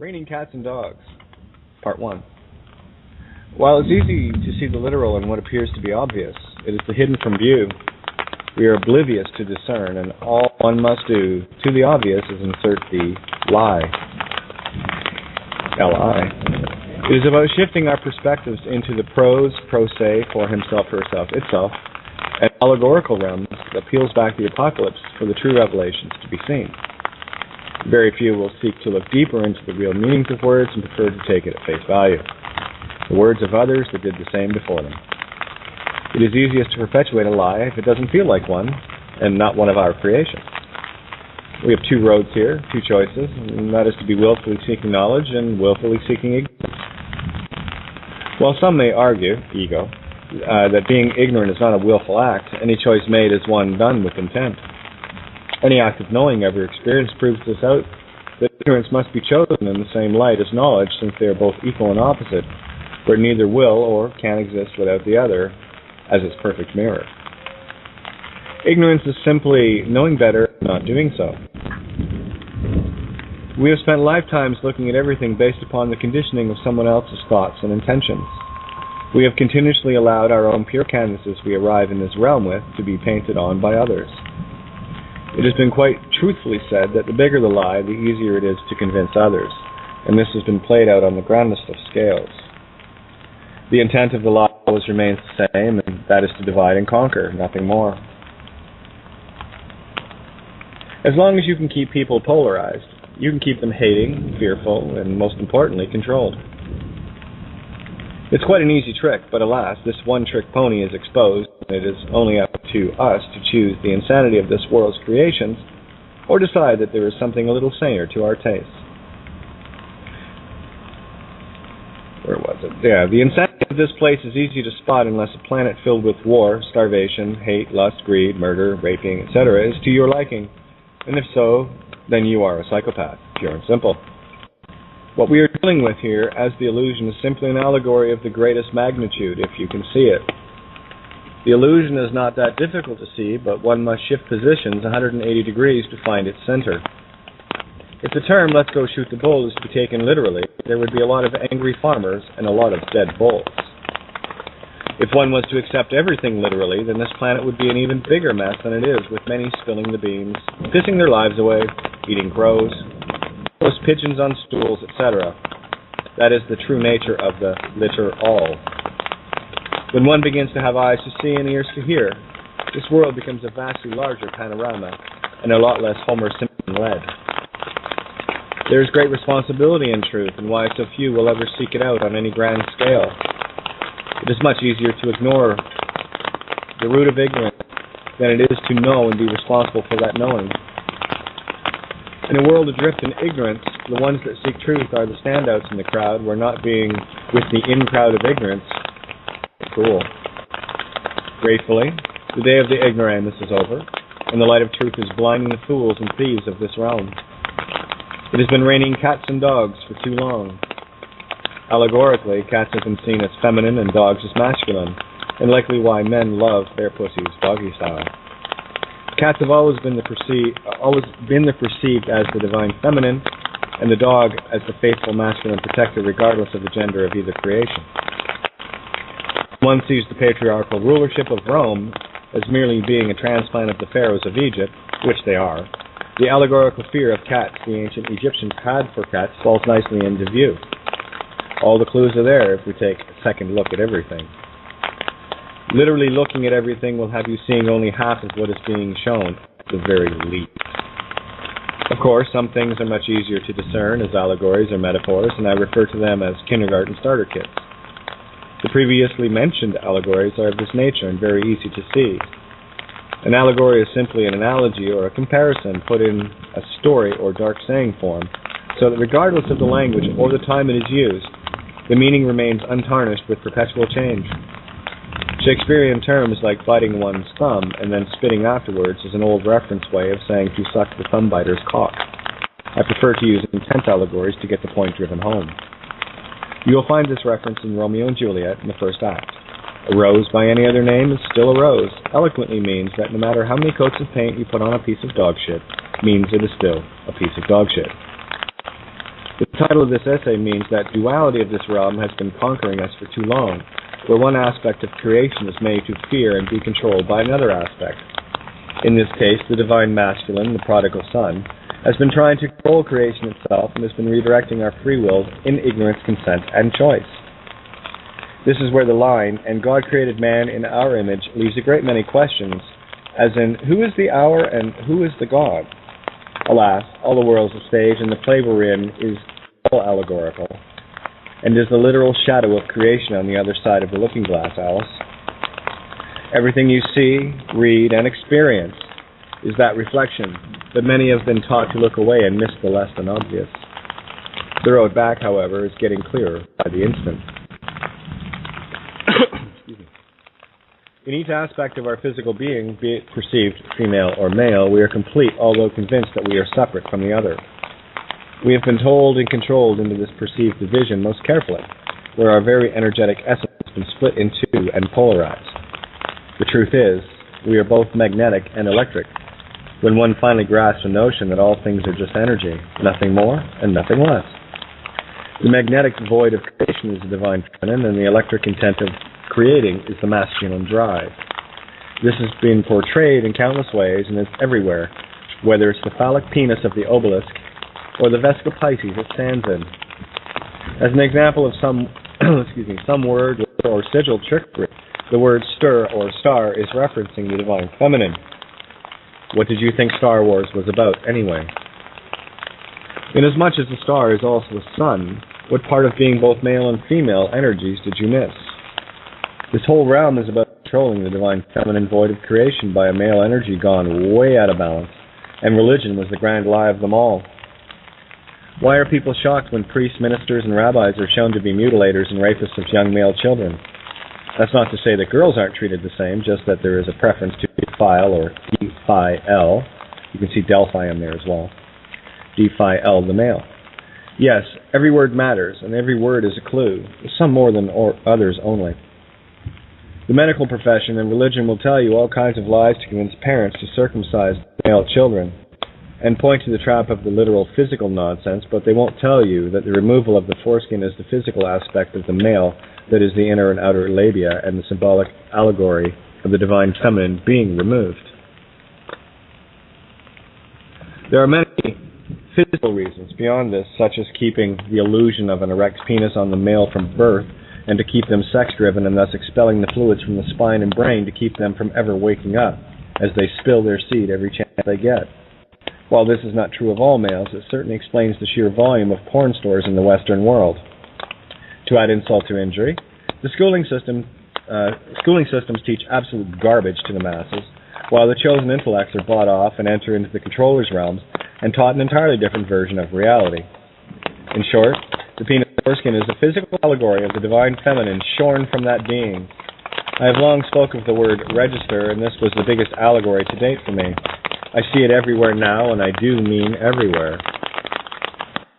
Raining Cats and Dogs, Part 1. While it's easy to see the literal in what appears to be obvious, it is the hidden from view we are oblivious to discern, and all one must do to the obvious is insert the lie, L-I. It is about shifting our perspectives into the prose se, for himself, herself, itself, and allegorical realms that peels back the apocalypse for the true revelations to be seen. Very few will seek to look deeper into the real meanings of words and prefer to take it at face value, the words of others that did the same before them. It is easiest to perpetuate a lie if it doesn't feel like one, and not one of our creations. We have two roads here, two choices, and that is to be willfully seeking knowledge and willfully seeking ignorance. While some may argue, ego, that being ignorant is not a willful act, any choice made is one done with intent. Any act of knowing ever experienced proves this out, that ignorance must be chosen in the same light as knowledge, since they are both equal and opposite, where neither will or can exist without the other, as its perfect mirror. Ignorance is simply knowing better and not doing so. We have spent lifetimes looking at everything based upon the conditioning of someone else's thoughts and intentions. We have continuously allowed our own pure canvases we arrive in this realm with to be painted on by others. It has been quite truthfully said that the bigger the lie, the easier it is to convince others, and this has been played out on the grandest of scales. The intent of the lie always remains the same, and that is to divide and conquer, nothing more. As long as you can keep people polarized, you can keep them hating, fearful, and most importantly, controlled. It's quite an easy trick, but alas, this one-trick pony is exposed, and it is only up to us to choose the insanity of this world's creations, or decide that there is something a little saner to our tastes. Where was it? Yeah, the insanity of this place is easy to spot unless a planet filled with war, starvation, hate, lust, greed, murder, raping, etc. is to your liking. And if so, then you are a psychopath, pure and simple. What we are dealing with here as the illusion is simply an allegory of the greatest magnitude, if you can see it. The illusion is not that difficult to see, but one must shift positions 180 degrees to find its center. If the term "let's go shoot the bull" is to be taken literally, there would be a lot of angry farmers and a lot of dead bulls. If one was to accept everything literally, then this planet would be an even bigger mess than it is, with many spilling the beans, pissing their lives away, eating crows, roast pigeons on stools, etc. That is the true nature of the litter all. When one begins to have eyes to see and ears to hear, this world becomes a vastly larger panorama and a lot less Homer Simpson-led. There is great responsibility in truth, and why so few will ever seek it out on any grand scale. It is much easier to ignore the root of ignorance than it is to know and be responsible for that knowing. In a world adrift in ignorance, the ones that seek truth are the standouts in the crowd, where not being with the in-crowd of ignorance is cruel. Gratefully, the day of the ignoramus is over, and the light of truth is blinding the fools and thieves of this realm. It has been raining cats and dogs for too long. Allegorically, cats have been seen as feminine and dogs as masculine, and likely why men love their pussies doggy style. Cats have always been perceived as the divine feminine, and the dog as the faithful masculine protector, regardless of the gender of either creation. One sees the patriarchal rulership of Rome as merely being a transplant of the pharaohs of Egypt, which they are. The allegorical fear of cats the ancient Egyptians had for cats falls nicely into view. All the clues are there if we take a second look at everything. Literally looking at everything will have you seeing only half of what is being shown, at the very least. Of course, some things are much easier to discern as allegories or metaphors, and I refer to them as kindergarten starter kits. The previously mentioned allegories are of this nature and very easy to see. An allegory is simply an analogy or a comparison put in a story or dark saying form, so that regardless of the language or the time it is used, the meaning remains untarnished with perpetual change. Shakespearean terms like biting one's thumb and then spitting afterwards is an old reference way of saying to suck the thumb biter's cock. I prefer to use intense allegories to get the point driven home. You will find this reference in Romeo and Juliet in the first act. A rose by any other name is still a rose eloquently means that no matter how many coats of paint you put on a piece of dog shit, means it is still a piece of dog shit. The title of this essay means that duality of this realm has been conquering us for too long, where one aspect of creation is made to fear and be controlled by another aspect. In this case, the divine masculine, the prodigal son, has been trying to control creation itself and has been redirecting our free will in ignorance, consent, and choice. This is where the line, "and God created man in our image," leaves a great many questions, as in, who is the our and who is the God? Alas, all the world's a stage, and the play we're in is all allegorical, and is the literal shadow of creation on the other side of the looking glass, Alice. Everything you see, read, and experience is that reflection, but many have been taught to look away and miss the less than obvious. The road back, however, is getting clearer by the instant. In each aspect of our physical being, be it perceived female or male, we are complete, although convinced that we are separate from the other. We have been told and controlled into this perceived division most carefully, where our very energetic essence has been split in two and polarized. The truth is, we are both magnetic and electric, when one finally grasps the notion that all things are just energy, nothing more and nothing less. The magnetic void of creation is the divine feminine, and the electric intent of creating is the masculine drive. This has been portrayed in countless ways and is everywhere, whether it's the phallic penis of the obelisk or the Vesca Pisces it stands in. As an example of some some word or sigil trickery, the word stir or star is referencing the divine feminine. What did you think Star Wars was about anyway? Inasmuch as the star is also the sun, what part of being both male and female energies did you miss? This whole realm is about controlling the divine feminine void of creation by a male energy gone way out of balance, and religion was the grand lie of them all. Why are people shocked when priests, ministers, and rabbis are shown to be mutilators and rapists of young male children? That's not to say that girls aren't treated the same, just that there is a preference to defile or defile. You can see Delphi in there as well. Defile the male. Yes, every word matters, and every word is a clue, some more than others only. The medical profession and religion will tell you all kinds of lies to convince parents to circumcise male children, and point to the trap of the literal physical nonsense, but they won't tell you that the removal of the foreskin is the physical aspect of the male, that is the inner and outer labia, and the symbolic allegory of the divine feminine being removed. There are many physical reasons beyond this, such as keeping the illusion of an erect penis on the male from birth, and to keep them sex-driven and thus expelling the fluids from the spine and brain to keep them from ever waking up, as they spill their seed every chance they get. While this is not true of all males, it certainly explains the sheer volume of porn stores in the Western world. To add insult to injury, the schooling systems teach absolute garbage to the masses, while the chosen intellects are bought off and enter into the controller's realms and taught an entirely different version of reality. In short, the penis foreskin is the physical allegory of the divine feminine shorn from that being. I have long spoken of the word register, and this was the biggest allegory to date for me. I see it everywhere now, and I do mean everywhere.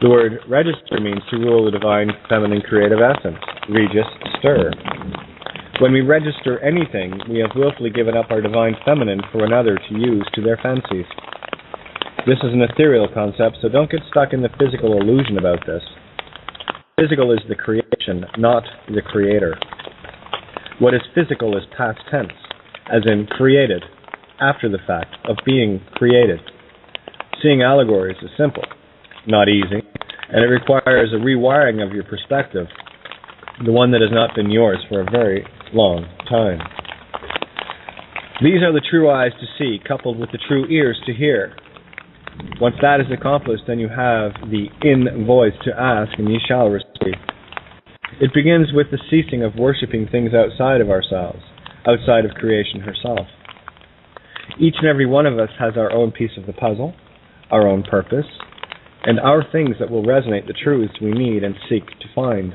The word register means to rule the divine feminine creative essence, regis, stir. When we register anything, we have willfully given up our divine feminine for another to use to their fancies. This is an ethereal concept, so don't get stuck in the physical illusion about this. Physical is the creation, not the creator. What is physical is past tense, as in created, after the fact of being created. Seeing allegories is simple, not easy, and it requires a rewiring of your perspective, the one that has not been yours for a very long time. These are the true eyes to see, coupled with the true ears to hear. Once that is accomplished, then you have the in voice to ask, and ye shall receive. It begins with the ceasing of worshipping things outside of ourselves, outside of creation herself. Each and every one of us has our own piece of the puzzle, our own purpose, and our things that will resonate the truths we need and seek to find.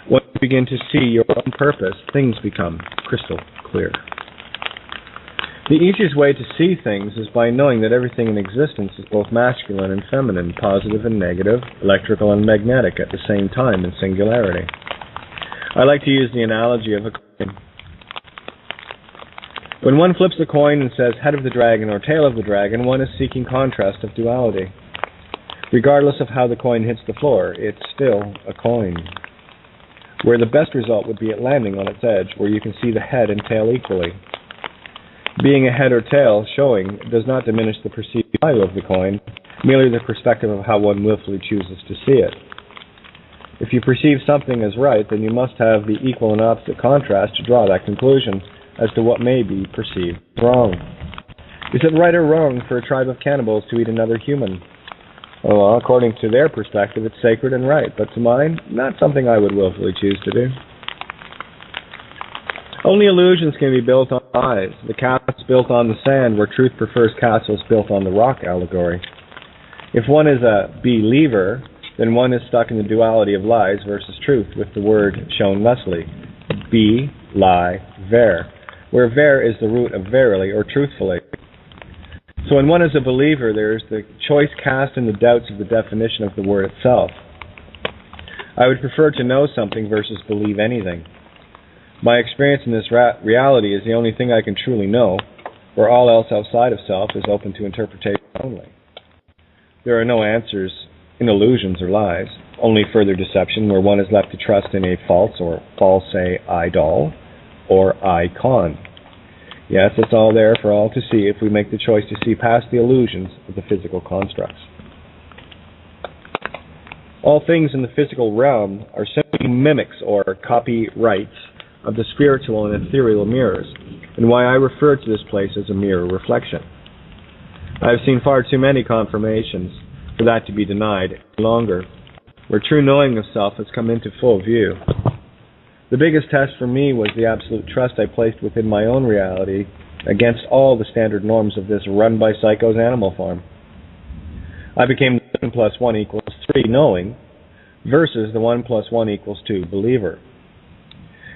Once you begin to see your own purpose, things become crystal clear. The easiest way to see things is by knowing that everything in existence is both masculine and feminine, positive and negative, electrical and magnetic at the same time in singularity. I like to use the analogy of a coin. When one flips a coin and says head of the dragon or tail of the dragon, one is seeking contrast of duality. Regardless of how the coin hits the floor, it's still a coin. Where the best result would be at landing on its edge, where you can see the head and tail equally. Being a head or tail showing does not diminish the perceived value of the coin, merely the perspective of how one willfully chooses to see it. If you perceive something as right, then you must have the equal and opposite contrast to draw that conclusion as to what may be perceived wrong. Is it right or wrong for a tribe of cannibals to eat another human? Well, according to their perspective, it's sacred and right, but to mine, not something I would willfully choose to do. Only illusions can be built on lies. The castles built on the sand, where truth prefers castles built on the rock allegory. If one is a believer, then one is stuck in the duality of lies versus truth, with the word shown thusly: be, lie, ver, where ver is the root of verily or truthfully. So when one is a believer, there is the choice cast in the doubts of the definition of the word itself. I would prefer to know something versus believe anything. My experience in this reality is the only thing I can truly know, where all else outside of self is open to interpretation only. There are no answers in illusions or lies, only further deception, where one is left to trust in a false or false idol or icon. Yes, it's all there for all to see if we make the choice to see past the illusions of the physical constructs. All things in the physical realm are simply mimics or copyrights of the spiritual and ethereal mirrors, and why I refer to this place as a mirror reflection. I have seen far too many confirmations for that to be denied any longer, where true knowing of self has come into full view. The biggest test for me was the absolute trust I placed within my own reality against all the standard norms of this run-by-psychos animal farm. I became the 1 plus 1 equals 3 knowing versus the 1 plus 1 equals 2 believer.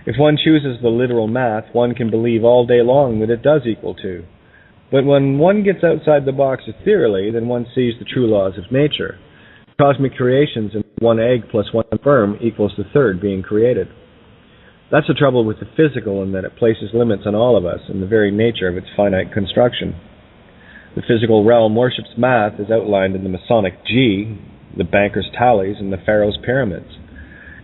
If one chooses the literal math, one can believe all day long that it does equal 2. But when one gets outside the box ethereally, then one sees the true laws of nature. Cosmic creations in 1 egg plus 1 sperm equals the third being created. That's the trouble with the physical, in that it places limits on all of us in the very nature of its finite construction. The physical realm worships math as outlined in the Masonic G, the banker's tallies, and the pharaoh's pyramids.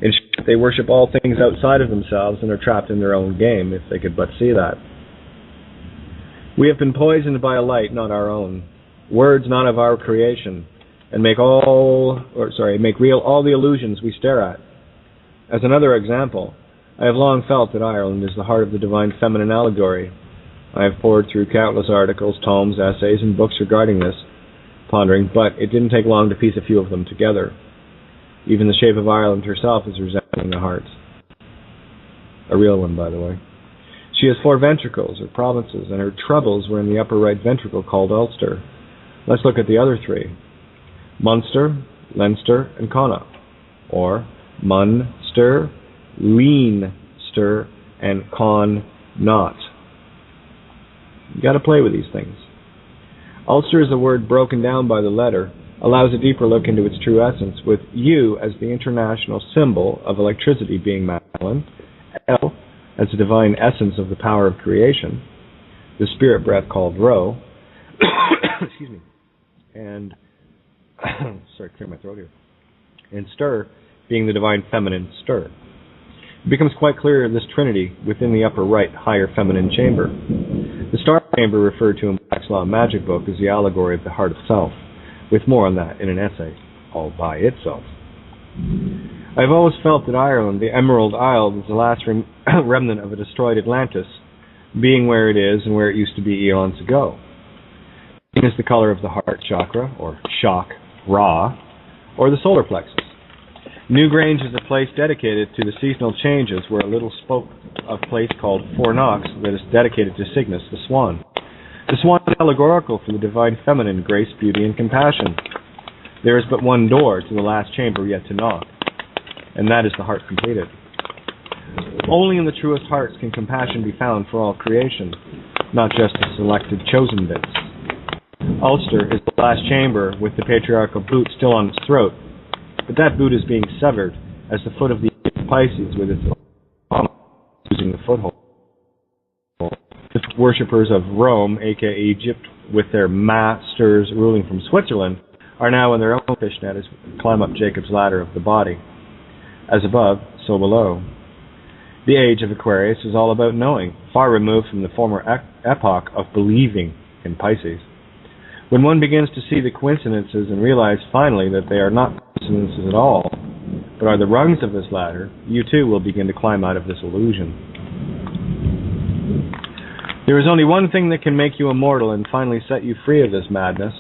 In short, they worship all things outside of themselves and are trapped in their own game, if they could but see that. We have been poisoned by a light not our own, words not of our creation, and make real all the illusions we stare at. As another example, I have long felt that Ireland is the heart of the divine feminine allegory. I have pored through countless articles, tomes, essays, and books regarding this, pondering, but it didn't take long to piece a few of them together. Even the shape of Ireland herself is resembling the heart. A real one, by the way. She has 4 ventricles, or provinces, and her troubles were in the upper right ventricle called Ulster. Let's look at the other 3. Munster, Leinster, and Connaught, or Munster, Leinster, and Connaught. You got to play with these things. Ulster is a word broken down by the letter, allows a deeper look into its true essence, with U as the international symbol of electricity being masculine, L as the divine essence of the power of creation, the spirit breath called Ro, excuse me, and sorry, clear my throat here, and Stir being the divine feminine stir. It becomes quite clear this trinity within the upper right higher feminine chamber. The star chamber referred to in Black's Law Magic book is the allegory of the heart of self, with more on that in an essay all by itself. I've always felt that Ireland, the Emerald Isle, is the last remnant of a destroyed Atlantis, being where it is and where it used to be eons ago. Green is the color of the heart chakra, or shock, ra, or the solar plexus. Newgrange is a place dedicated to the seasonal changes, where a little spoke of place called Fornox that is dedicated to Cygnus, the swan. The swan is allegorical for the divine feminine, grace, beauty, and compassion. There is but one door to the last chamber yet to knock, and that is the heart completed. Only in the truest hearts can compassion be found for all creation, not just the selected chosen bits. Ulster is the last chamber with the patriarchal boot still on its throat, but that boot is being severed as the foot of the Pisces with its losing the foothold. The worshippers of Rome, aka Egypt, with their masters ruling from Switzerland, are now in their own fishnet as we climb up Jacob's ladder of the body. As above, so below. The age of Aquarius is all about knowing, far removed from the former epoch of believing in Pisces. When one begins to see the coincidences and realize finally that they are not coincidences at all, but are the rungs of this ladder, you too will begin to climb out of this illusion. There is only one thing that can make you immortal and finally set you free of this madness,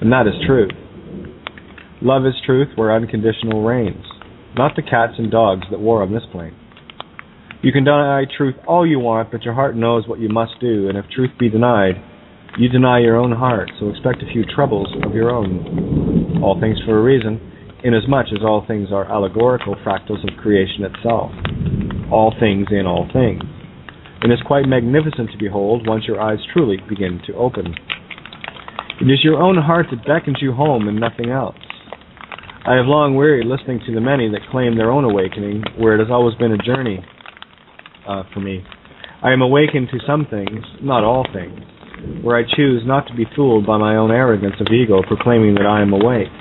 and that is truth. Love is truth where unconditional reigns, not the cats and dogs that war on this plane. You can deny truth all you want, but your heart knows what you must do, and if truth be denied, you deny your own heart, so expect a few troubles of your own. All things for a reason, inasmuch as all things are allegorical fractals of creation itself. All things in all things. And it's quite magnificent to behold once your eyes truly begin to open. It is your own heart that beckons you home and nothing else. I have long wearied listening to the many that claim their own awakening, where it has always been a journey for me. I am awakened to some things, not all things, where I choose not to be fooled by my own arrogance of ego proclaiming that I am awake.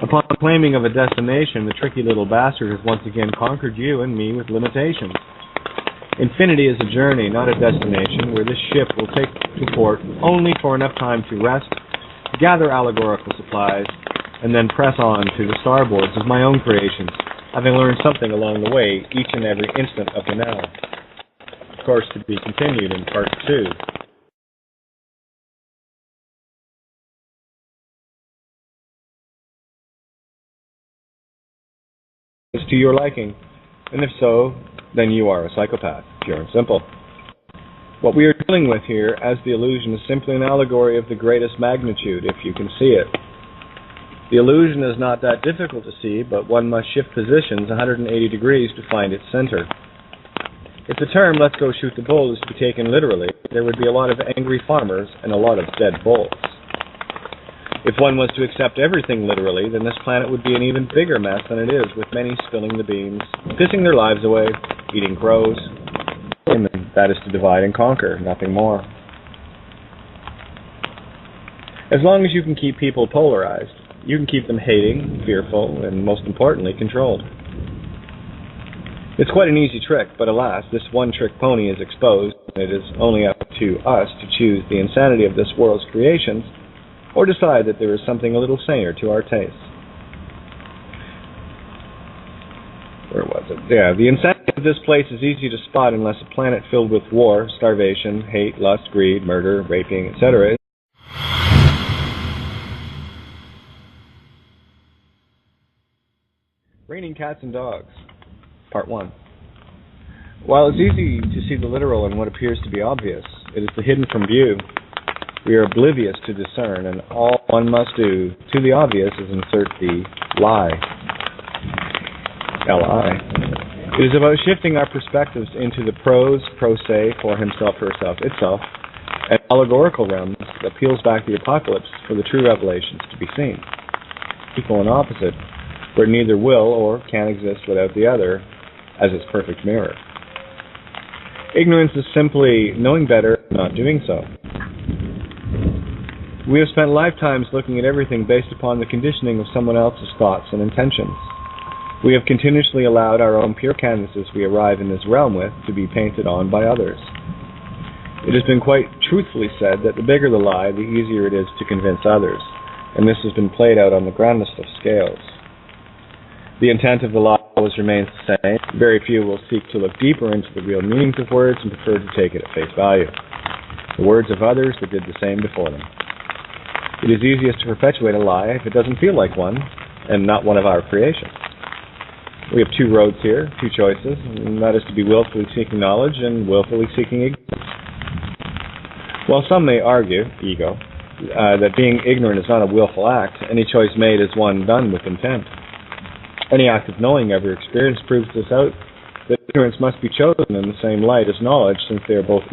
Upon claiming of a destination, the tricky little bastard has once again conquered you and me with limitations. Infinity is a journey, not a destination, where this ship will take to port only for enough time to rest, gather allegorical supplies, and then press on to the starboards of my own creations, having learned something along the way each and every instant of the now. Of course, to be continued in Part 2. Is to your liking, and if so, then you are a psychopath, pure and simple. What we are dealing with here as the illusion is simply an allegory of the greatest magnitude, if you can see it. The illusion is not that difficult to see, but one must shift positions 180 degrees to find its center. If the term "let's go shoot the bull" is to be taken literally, there would be a lot of angry farmers and a lot of dead bulls. If one was to accept everything literally, then this planet would be an even bigger mess than it is, with many spilling the beans, pissing their lives away, eating crows. And that is to divide and conquer, nothing more. As long as you can keep people polarized, you can keep them hating, fearful, and most importantly, controlled. It's quite an easy trick, but alas, this one-trick pony is exposed, and it is only up to us to choose the insanity of this world's creations, or decide that there is something a little saner to our tastes. Where was it? Yeah, the insanity of this place is easy to spot unless a planet filled with war, starvation, hate, lust, greed, murder, raping, etc. Raining cats and dogs. Part 1. While it's easy to see the literal in what appears to be obvious, it is the hidden from view. We are oblivious to discern, and all one must do to the obvious is insert the lie. L-I. It is about shifting our perspectives into the prose se, for himself, herself, itself, and allegorical realms that peels back the apocalypse for the true revelations to be seen. Equal and opposite, where neither will or can exist without the other as its perfect mirror. Ignorance is simply knowing better and not doing so. We have spent lifetimes looking at everything based upon the conditioning of someone else's thoughts and intentions. We have continuously allowed our own pure canvases we arrive in this realm with to be painted on by others. It has been quite truthfully said that the bigger the lie, the easier it is to convince others, and this has been played out on the grandest of scales. The intent of the lie always remains the same. Very few will seek to look deeper into the real meanings of words and prefer to take it at face value. The words of others that did the same before them. It is easiest to perpetuate a lie if it doesn't feel like one, and not one of our creations. We have two roads here, two choices, and that is to be willfully seeking knowledge and willfully seeking ignorance. While some may argue, ego, that being ignorant is not a willful act, any choice made is one done with intent. Any act of knowing ever experienced proves this out, that ignorance must be chosen in the same light as knowledge, since they are both